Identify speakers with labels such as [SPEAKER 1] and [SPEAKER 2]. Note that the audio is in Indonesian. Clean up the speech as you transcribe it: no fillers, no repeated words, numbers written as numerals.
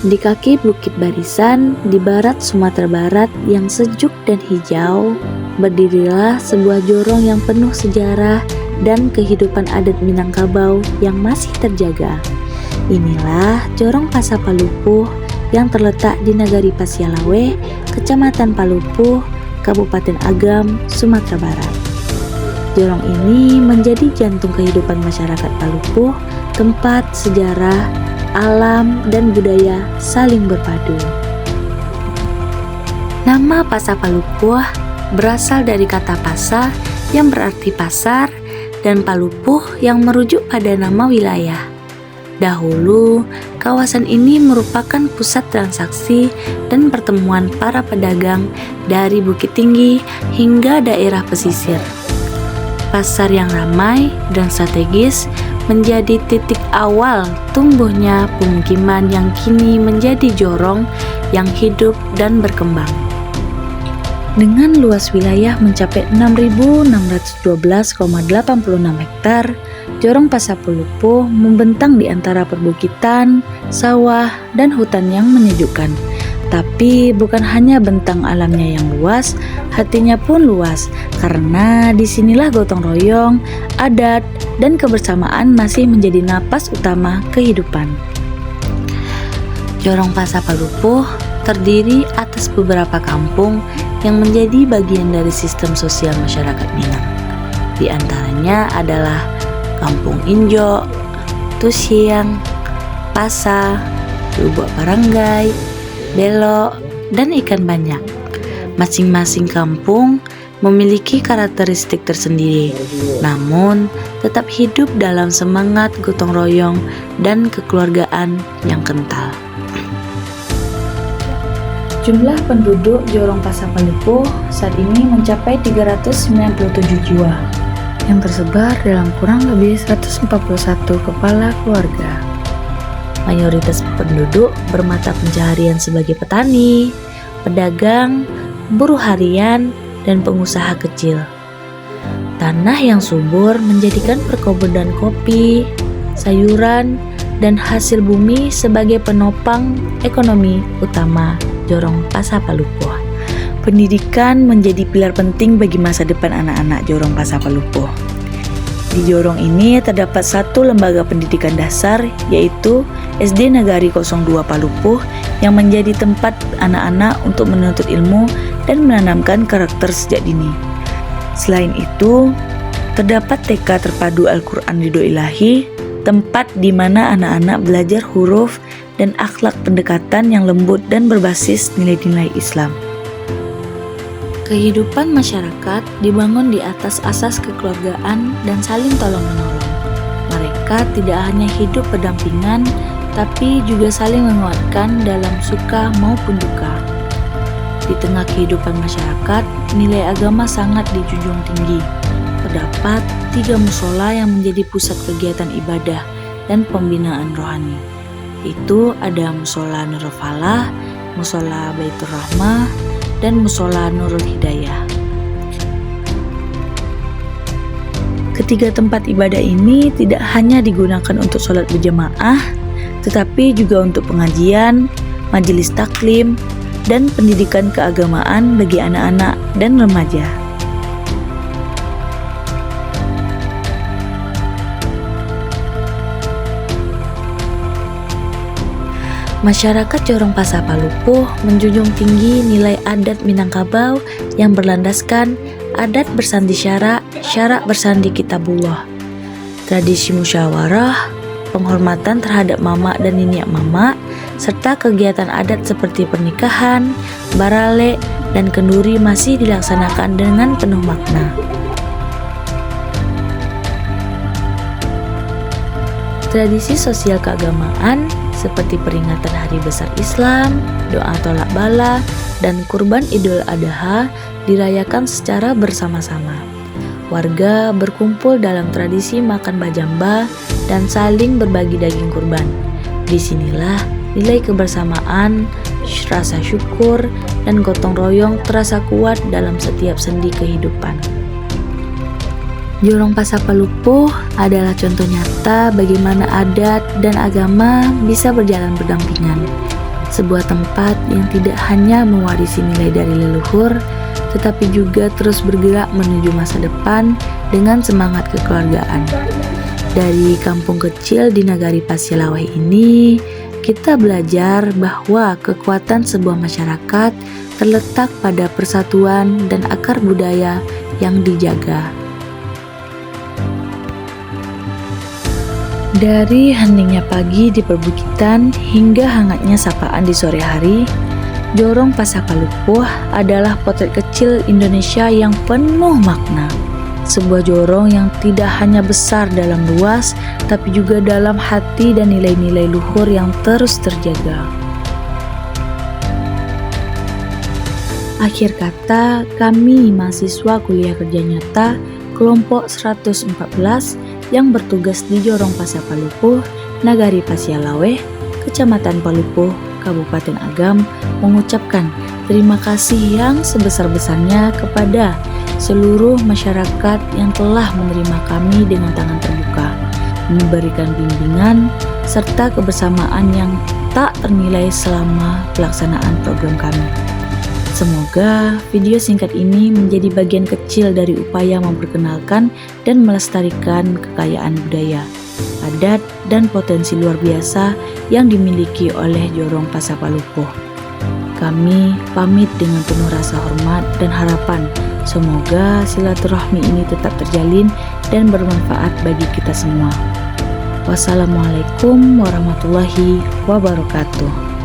[SPEAKER 1] Di kaki Bukit Barisan, di barat Sumatera Barat yang sejuk dan hijau, berdirilah sebuah jorong yang penuh sejarah dan kehidupan adat Minangkabau yang masih terjaga. Inilah Jorong Pasa Palupuh yang terletak di Nagari Pasialawe, Kecamatan Palupuh, Kabupaten Agam, Sumatera Barat. Jorong ini menjadi jantung kehidupan masyarakat Palupuh, tempat sejarah, alam, dan budaya saling berpadu. Nama Pasa Palupuh berasal dari kata pasa yang berarti pasar dan Palupuh yang merujuk pada nama wilayah. Dahulu, kawasan ini merupakan pusat transaksi dan pertemuan para pedagang dari Bukit Tinggi hingga daerah pesisir. Pasar yang ramai dan strategis menjadi titik awal tumbuhnya pemukiman yang kini menjadi jorong yang hidup dan berkembang. Dengan luas wilayah mencapai 6.612,86 hektar, Jorong Pasa Palupuh membentang di antara perbukitan, sawah, dan hutan yang menyejukkan. Tapi bukan hanya bentang alamnya yang luas, hatinya pun luas, karena disinilah gotong royong, adat, dan kebersamaan masih menjadi napas utama kehidupan. Jorong Pasa Palupuh terdiri atas beberapa kampung yang menjadi bagian dari sistem sosial masyarakat Minang. Di antaranya adalah Kampung Injo, Tusiang, Pasa, Lubuk Paranggai, Belok, dan Ikan Banyak. Masing-masing kampung memiliki karakteristik tersendiri, namun tetap hidup dalam semangat gotong royong dan kekeluargaan yang kental. Jumlah penduduk Jorong Pasa Palupuh saat ini mencapai 397 jiwa yang tersebar dalam kurang lebih 141 kepala keluarga. Mayoritas penduduk bermata pencaharian sebagai petani, pedagang, buruh harian, dan pengusaha kecil. Tanah yang subur menjadikan perkebunan kopi, sayuran, dan hasil bumi sebagai penopang ekonomi utama Jorong Pasa Palupuh. Pendidikan menjadi pilar penting bagi masa depan anak-anak Jorong Pasa Palupuh. Di jorong ini terdapat satu lembaga pendidikan dasar, yaitu SD Nagari 02 Palupuh, yang menjadi tempat anak-anak untuk menuntut ilmu dan menanamkan karakter sejak dini. Selain itu, terdapat TK Terpadu Al-Quran Ridho Ilahi, tempat di mana anak-anak belajar huruf dan akhlak pendekatan yang lembut dan berbasis nilai-nilai Islam. Kehidupan masyarakat dibangun di atas asas kekeluargaan dan saling tolong-menolong. Mereka tidak hanya hidup berdampingan, tapi juga saling menguatkan dalam suka maupun duka. Di tengah kehidupan masyarakat, nilai agama sangat dijunjung tinggi. Terdapat 3 musola yang menjadi pusat kegiatan ibadah dan pembinaan rohani. Itu ada Musola Nurul Falah, Musola Baitur Rahmah, dan Musola Nurul Hidayah. Ketiga tempat ibadah ini tidak hanya digunakan untuk sholat berjamaah, tetapi juga untuk pengajian, majelis taklim, dan pendidikan keagamaan bagi anak-anak dan remaja. Masyarakat Jorong Pasa Palupuh menjunjung tinggi nilai adat Minangkabau yang berlandaskan adat bersandi syarak, syarak bersandi kitabullah. Tradisi musyawarah, penghormatan terhadap mama dan niniak mama, serta kegiatan adat seperti pernikahan, barale, dan kenduri masih dilaksanakan dengan penuh makna. Tradisi sosial keagamaan seperti peringatan Hari Besar Islam, doa tolak bala, dan kurban Idul Adha dirayakan secara bersama-sama. Warga berkumpul dalam tradisi makan bajamba dan saling berbagi daging kurban. Disinilah nilai kebersamaan, rasa syukur, dan gotong royong terasa kuat dalam setiap sendi kehidupan. Jorong Pasa Palupuh adalah contoh nyata bagaimana adat dan agama bisa berjalan berdampingan. Sebuah tempat yang tidak hanya mewarisi nilai dari leluhur, tetapi juga terus bergerak menuju masa depan dengan semangat kekeluargaan. Dari kampung kecil di Nagari Pasialaweh ini, kita belajar bahwa kekuatan sebuah masyarakat terletak pada persatuan dan akar budaya yang dijaga. Dari heningnya pagi di perbukitan hingga hangatnya sapaan di sore hari, Jorong Pasakalupuh adalah potret kecil Indonesia yang penuh makna. Sebuah jorong yang tidak hanya besar dalam luas, tapi juga dalam hati dan nilai-nilai luhur yang terus terjaga. Akhir kata, kami mahasiswa kuliah kerja nyata kelompok 114 yang bertugas di Jorong Pasakalupuh, Nagari Pasialaweh, Kecamatan Palupuh, Kabupaten Agam, mengucapkan terima kasih yang sebesar-besarnya kepada seluruh masyarakat yang telah menerima kami dengan tangan terbuka, memberikan bimbingan, serta kebersamaan yang tak ternilai selama pelaksanaan program kami. Semoga video singkat ini menjadi bagian kecil dari upaya memperkenalkan dan melestarikan kekayaan budaya, adat, dan potensi luar biasa yang dimiliki oleh Jorong Pasakalupuh. Kami pamit dengan penuh rasa hormat dan harapan semoga silaturahmi ini tetap terjalin dan bermanfaat bagi kita semua. Wassalamualaikum warahmatullahi wabarakatuh.